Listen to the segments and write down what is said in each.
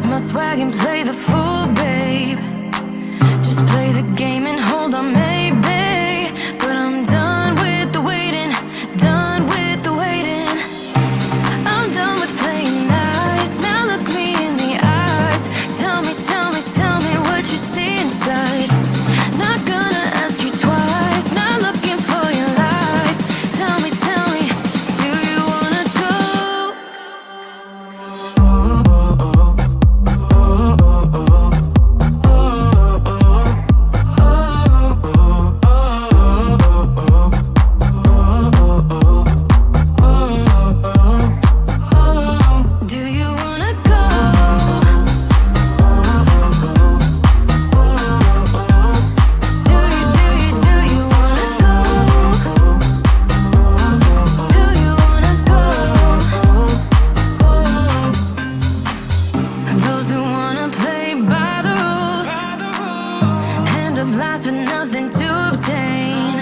my swag and play the fool, babe. Just play the game and hold on, maybe. But I'm done with the waiting, done with the waiting. I'm done with playing nice. Now look me in the eyes. Tell me, tell me, tell me what you see inside. Not gonna ask you twice. Not looking for your lies. Tell me, do you wanna go? Do you wanna go? Do you wanna go? Do you wanna go? Those who wanna play by the rules hand a blast with nothing to obtain.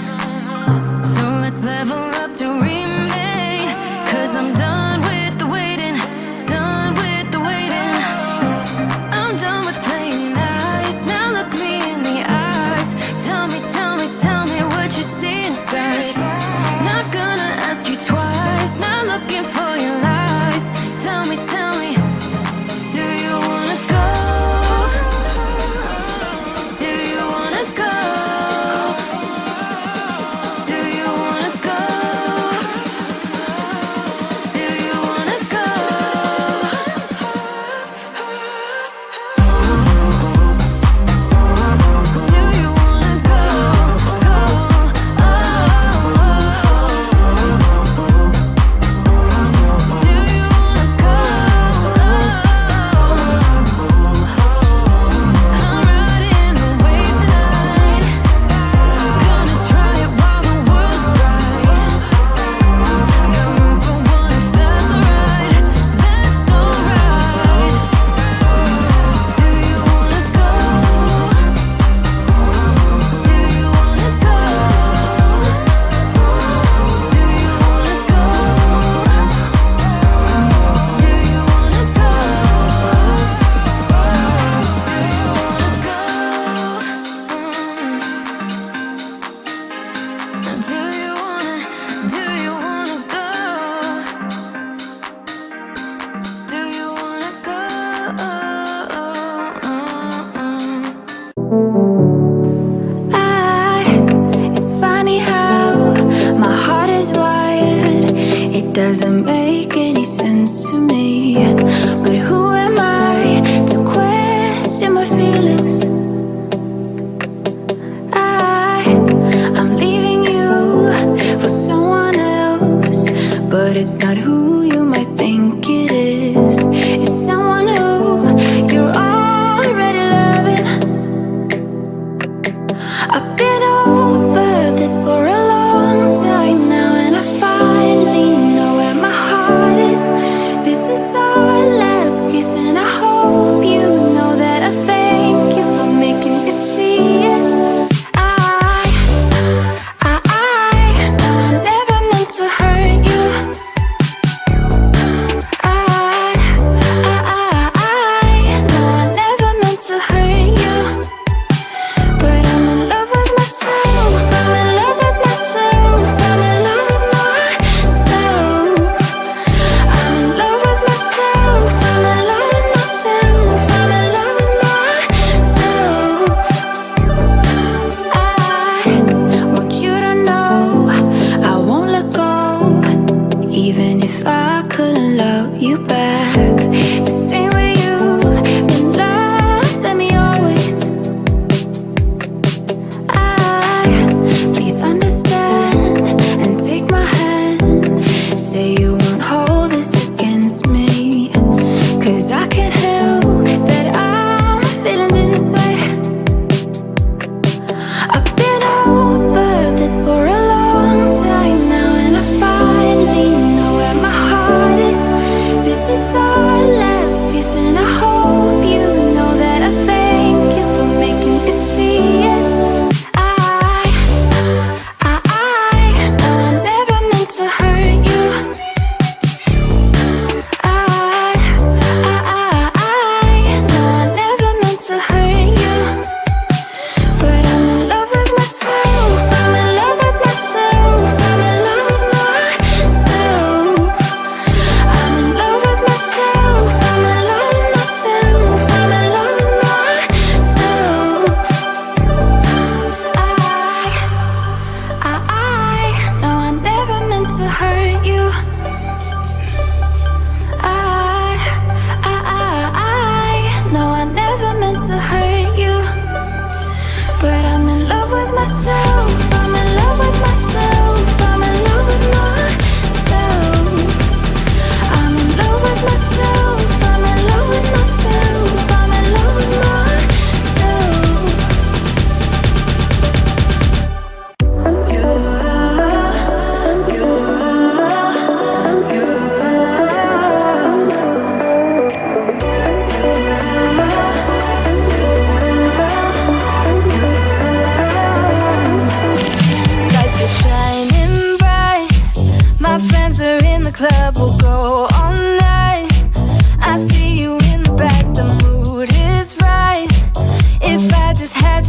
So let's level up to remain. 'Cause I'm done with the waiting, done with the waiting. I'm done with playing nice. Now look me in the eyes. Tell me, tell me, tell me what you see inside. Not gonna ask you twice. Not looking for your lies. Tell me, do you wanna go? Do you wanna go? Do you wanna go? Do you wanna go? Do you wanna go? Do you wanna go? I'm riding the wave tonight. Gonna try it while the world's bright. Got room for one if that's alright. That's alright. Do you wanna go? Do you wanna go? Do you wanna go? Do you wanna go? Do you wanna go? Do you wanna go? It's funny how my heart is wired. It doesn't make any sense to me. But who am I to question my feelings? I'm leaving you for someone else, but it's not who you might think it is. It's someone who you're already loving.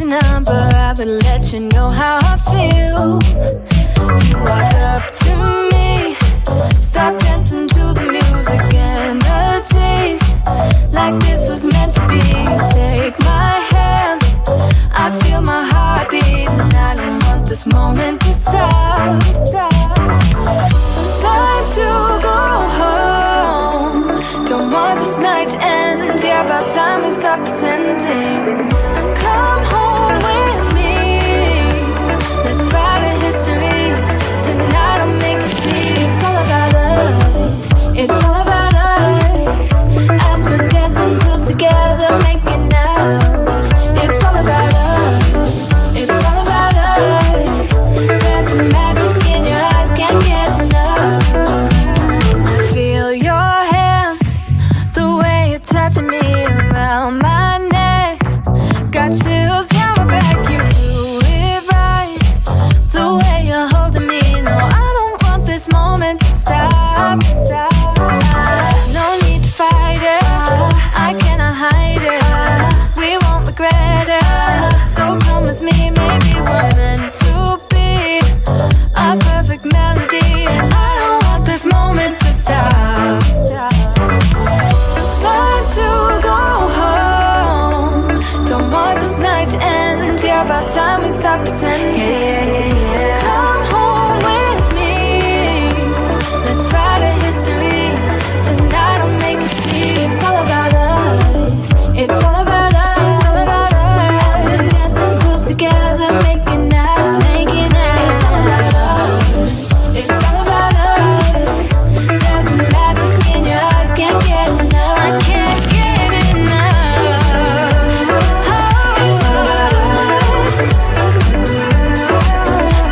number, I would let you know how I feel. You walk up to me, stop dancing to the music and the chase, like this was meant to be. Take my hand, I feel my heart beat, and I don't want this moment to stop. Time to go home, don't want this night to end. Yeah, about time we stop pretending. Come home with me, let's write a history. Tonight I'll make you see. It's all about us, it's all about us. As we're dancing close together, making out. It's all about us, it's all about us. There's some magic in your eyes, can't get enough. I feel your hands, the way you're touching me around my neck. Got chills down my back, you do it right. The way you're holding me, no, I don't want this moment to stop. No need to fight it, I cannot hide it. We won't regret it, so come with me. Maybe we're meant to be a perfect melody, and I don't want this moment to stop. Time to go home, don't want this night to end. Yeah, about time we stop pretending. Come home with me, let's write a history. Tonight I'll make you see. It's all about us, it's all about us, it's all about us. We're dancing close together, making out, making out. It's all about us, it's all about us. There's some magic in your eyes, can't get enough. I can't get enough. Oh, it's all about us,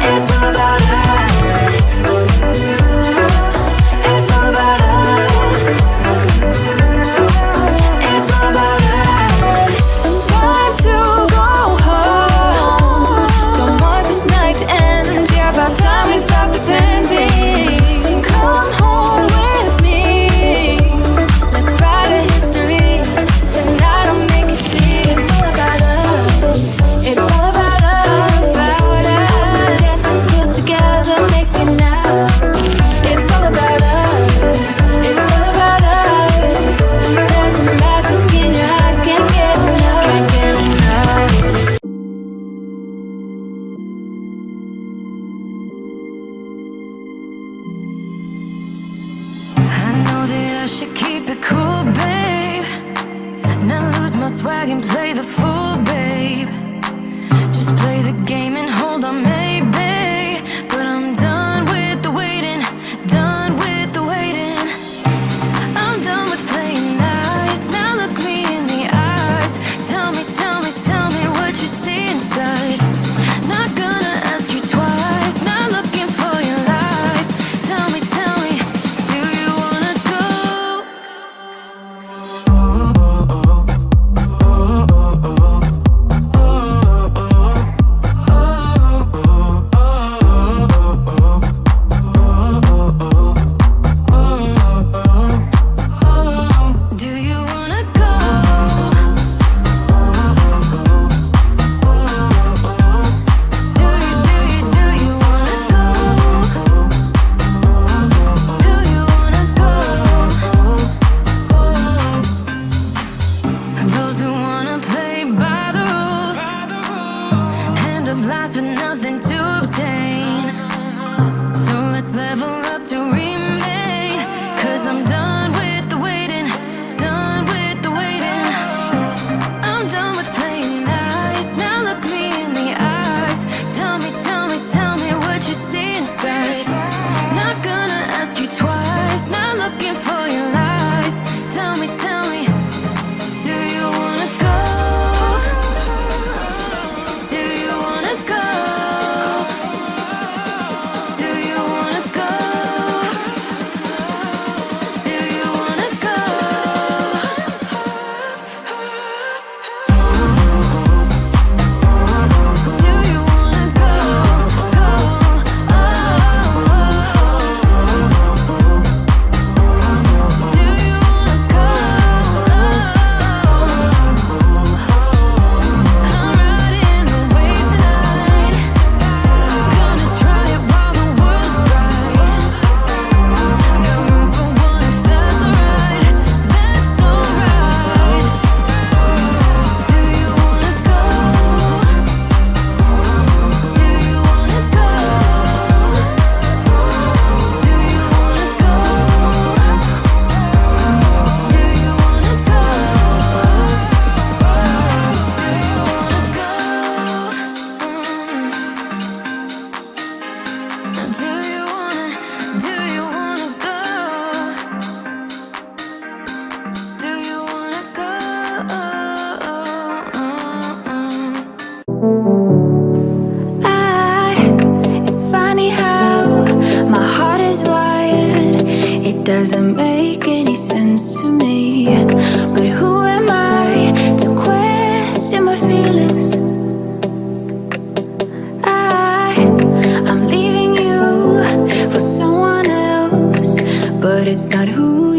it's all about us, it's all about us, it's all about us. Time to go home, don't want this night to end. Yeah, about time we stop pretending. Come home with me, let's write a history. Tonight I'll make you see. It's all about us, it's all about us, about us. We're dancing close together, making out. It's all about us, it's all about us. There's a magic in your eyes, can't get enough, can't get enough. I know that I should keep it cool, babe. Not lose my swag and play the fool, babe. Just play the game and hold on, maybe. But I'm done with the waiting, done with the waiting. I'm done with playing nice. Now look me in the eyes. Tell me, tell me, tell me what you see inside. Not gonna ask you twice. Not looking for your lies. Tell me, do you wanna go? Do you wanna go? Do you wanna go? Do you wanna go? Those who wanna play by the rules end up lost with nothing to obtain. So let's level up to remain. 'Cause I'm done with the waiting, done with the waiting. I'm done with playing nice. Now look me in the eyes. Tell me, tell me what you see inside. Not gonna ask you twice. Not looking for your lies. Tell me, do you wanna go? Do you wanna go? doesn't make any sense to me. But who am I to question my feelings? I'm leaving you for someone else, but it's not who